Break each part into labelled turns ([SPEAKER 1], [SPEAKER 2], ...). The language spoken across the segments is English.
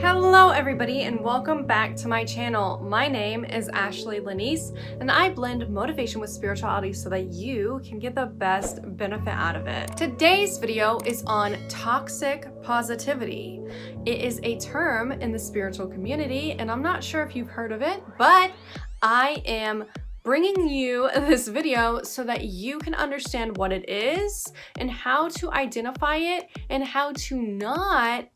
[SPEAKER 1] Hello everybody and welcome back to my channel. My name is Ashley Lanese and I blend motivation with spirituality so that you can get the best benefit out of it. Today's video is on toxic positivity. It is a term in the spiritual community and I'm not sure if you've heard of it, but I am bringing you this video so that you can understand what it is and how to identify it and how to not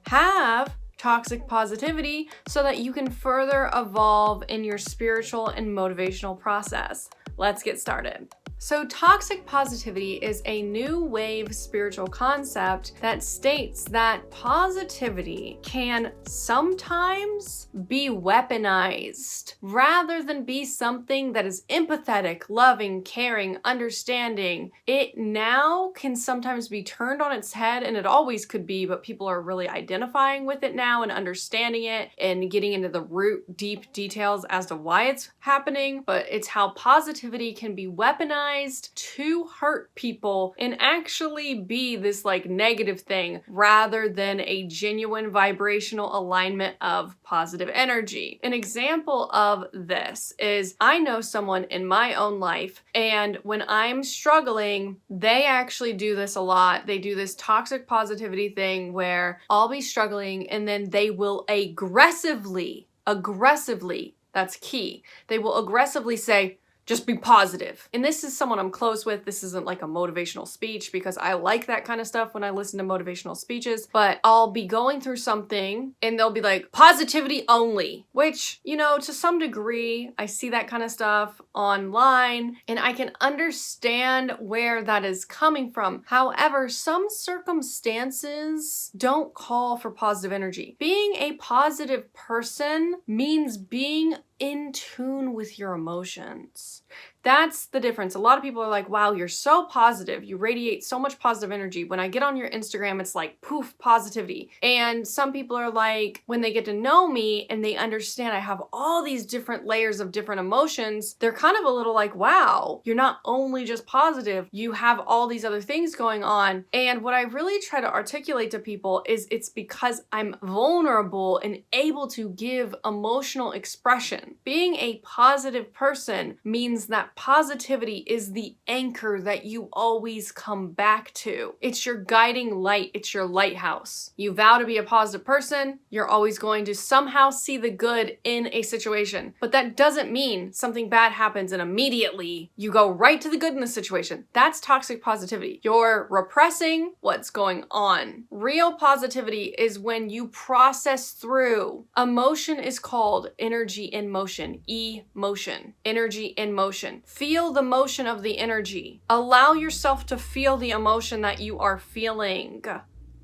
[SPEAKER 1] have toxic positivity so that you can further evolve in your spiritual and motivational process. Let's get started. So toxic positivity is a new wave spiritual concept that states that positivity can sometimes be weaponized rather than be something that is empathetic, loving, caring, understanding. It now can sometimes be turned on its head, and it always could be, but people are really identifying with it now and understanding it and getting into the root deep details as to why it's happening. But it's how positivity can be weaponized to hurt people and actually be this like negative thing rather than a genuine vibrational alignment of positive energy. An example of this is I know someone in my own life, and when I'm struggling, they actually do this a lot. They do this toxic positivity thing where I'll be struggling and then they will aggressively, that's key. They will aggressively say, just be positive. And this is someone I'm close with. This isn't like a motivational speech because I like that kind of stuff when I listen to motivational speeches, but I'll be going through something and they'll be like, positivity only, which, you know, to some degree, I see that kind of stuff online and I can understand where that is coming from. However, some circumstances don't call for positive energy. Being a positive person means being in tune with your emotions. That's the difference. A lot of people are like, wow, you're so positive. You radiate so much positive energy. When I get on your Instagram, it's like poof, positivity. And some people are like, when they get to know me and they understand I have all these different layers of different emotions, they're kind of a little like, wow, you're not only just positive, you have all these other things going on. And what I really try to articulate to people is it's because I'm vulnerable and able to give emotional expression. Being a positive person means that positivity is the anchor that you always come back to. It's your guiding light. It's your lighthouse. You vow to be a positive person. You're always going to somehow see the good in a situation. But that doesn't mean something bad happens and immediately you go right to the good in the situation. That's toxic positivity. You're repressing what's going on. Real positivity is when you process through. Emotion is called energy in motion. Emotion. Energy in motion. Feel the motion of the energy. Allow yourself to feel the emotion that you are feeling.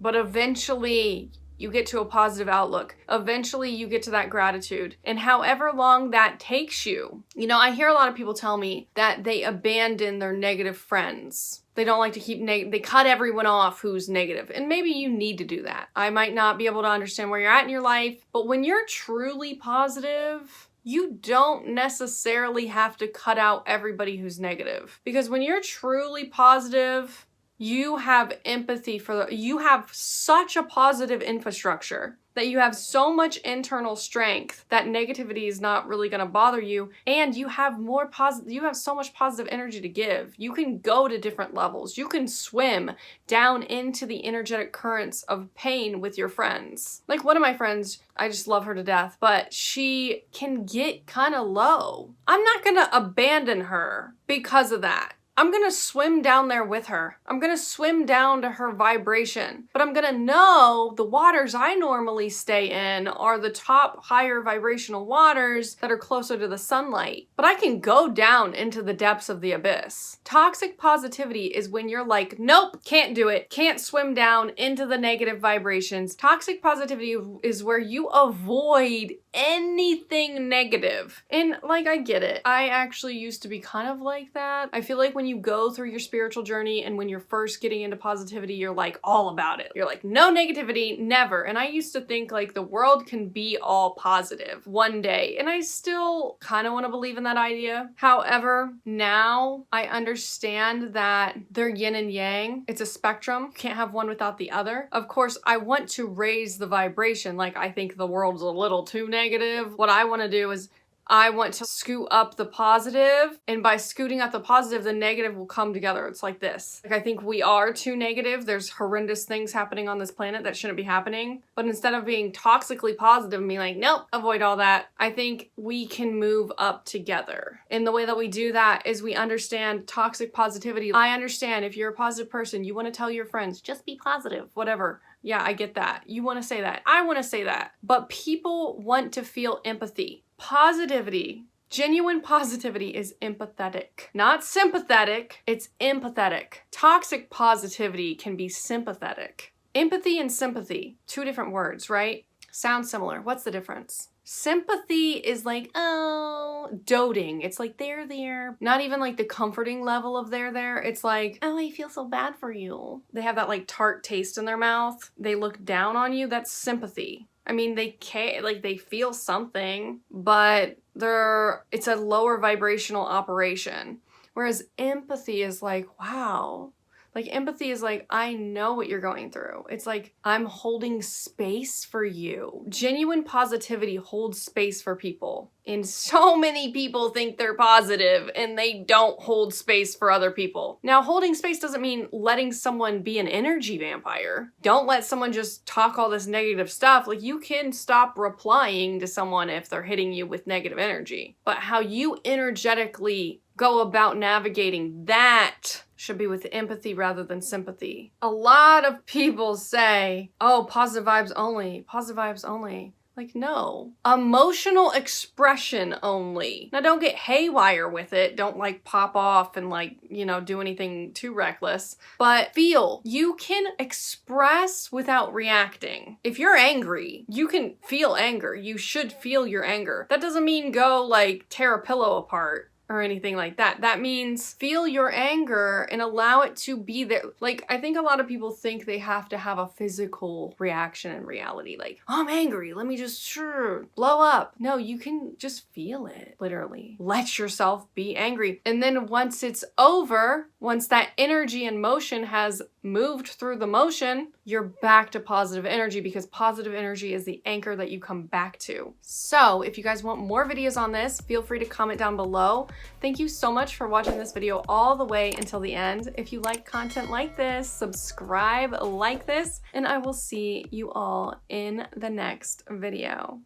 [SPEAKER 1] But eventually, you get to a positive outlook. Eventually, you get to that gratitude. And however long that takes you, you know, I hear a lot of people tell me that they abandon their negative friends. They don't like to keep they cut everyone off who's negative. And maybe you need to do that. I might not be able to understand where you're at in your life, but when you're truly positive, you don't necessarily have to cut out everybody who's negative. Because when you're truly positive, you have empathy you have such a positive infrastructure that you have so much internal strength that negativity is not really going to bother you, and you have so much positive energy to give. You can go to different levels. You can swim down into the energetic currents of pain with your friends. Like one of my friends, I just love her to death, but she can get kind of low. I'm not going to abandon her because of that. I'm gonna swim down there with her. I'm gonna swim down to her vibration. But I'm gonna know the waters I normally stay in are the top higher vibrational waters that are closer to the sunlight. But I can go down into the depths of the abyss. Toxic positivity is when you're like, nope, can't do it. Can't swim down into the negative vibrations. Toxic positivity is where you avoid anything negative. And like, I get it. I actually used to be kind of like that. I feel like when you go through your spiritual journey and when you're first getting into positivity, you're like all about it. You're like, no negativity, never. And I used to think like the world can be all positive one day. And I still kind of want to believe in that idea. However, now I understand that they're yin and yang. It's a spectrum. You can't have one without the other. Of course, I want to raise the vibration. Like, I think the world's a little too negative. What I want to do is I want to scoot up the positive, and by scooting up the positive, the negative will come together. It's like this. Like, I think we are too negative. There's horrendous things happening on this planet that shouldn't be happening. But instead of being toxically positive and being like, nope, avoid all that, I think we can move up together. And the way that we do that is we understand toxic positivity. I understand if you're a positive person, you want to tell your friends, just be positive, whatever. Yeah, I get that. You want to say that. I want to say that. But people want to feel empathy. Positivity, genuine positivity is empathetic. Not sympathetic, it's empathetic. Toxic positivity can be sympathetic. Empathy and sympathy, two different words, right? Sound similar. What's the difference? Sympathy is like, oh, doting. It's like they're there. Not even like the comforting level of they're there. It's like, oh, I feel so bad for you. They have that like tart taste in their mouth. They look down on you. That's sympathy. I mean, they can't, like, they feel something, but it's a lower vibrational operation. Whereas empathy is like, wow. Like, empathy is like, I know what you're going through. It's like, I'm holding space for you. Genuine positivity holds space for people. And so many people think they're positive and they don't hold space for other people. Now, holding space doesn't mean letting someone be an energy vampire. Don't let someone just talk all this negative stuff. Like, you can stop replying to someone if they're hitting you with negative energy. But how you energetically go about navigating that should be with empathy rather than sympathy. A lot of people say, oh, positive vibes only, positive vibes only. Like, no. Emotional expression only. Now, don't get haywire with it. Don't like pop off and like, you know, do anything too reckless. But feel. You can express without reacting. If you're angry, you can feel anger. You should feel your anger. That doesn't mean go like tear a pillow apart or anything like that. That means feel your anger and allow it to be there. Like, I think a lot of people think they have to have a physical reaction in reality. Like, oh, I'm angry, let me just blow up. No, you can just feel it, literally. Let yourself be angry. And then once it's over, once that energy and motion has moved through the motion, you're back to positive energy, because positive energy is the anchor that you come back to. So if you guys want more videos on this, feel free to comment down below. Thank you so much for watching this video all the way until the end. If you like content like this, subscribe, like this, and I will see you all in the next video.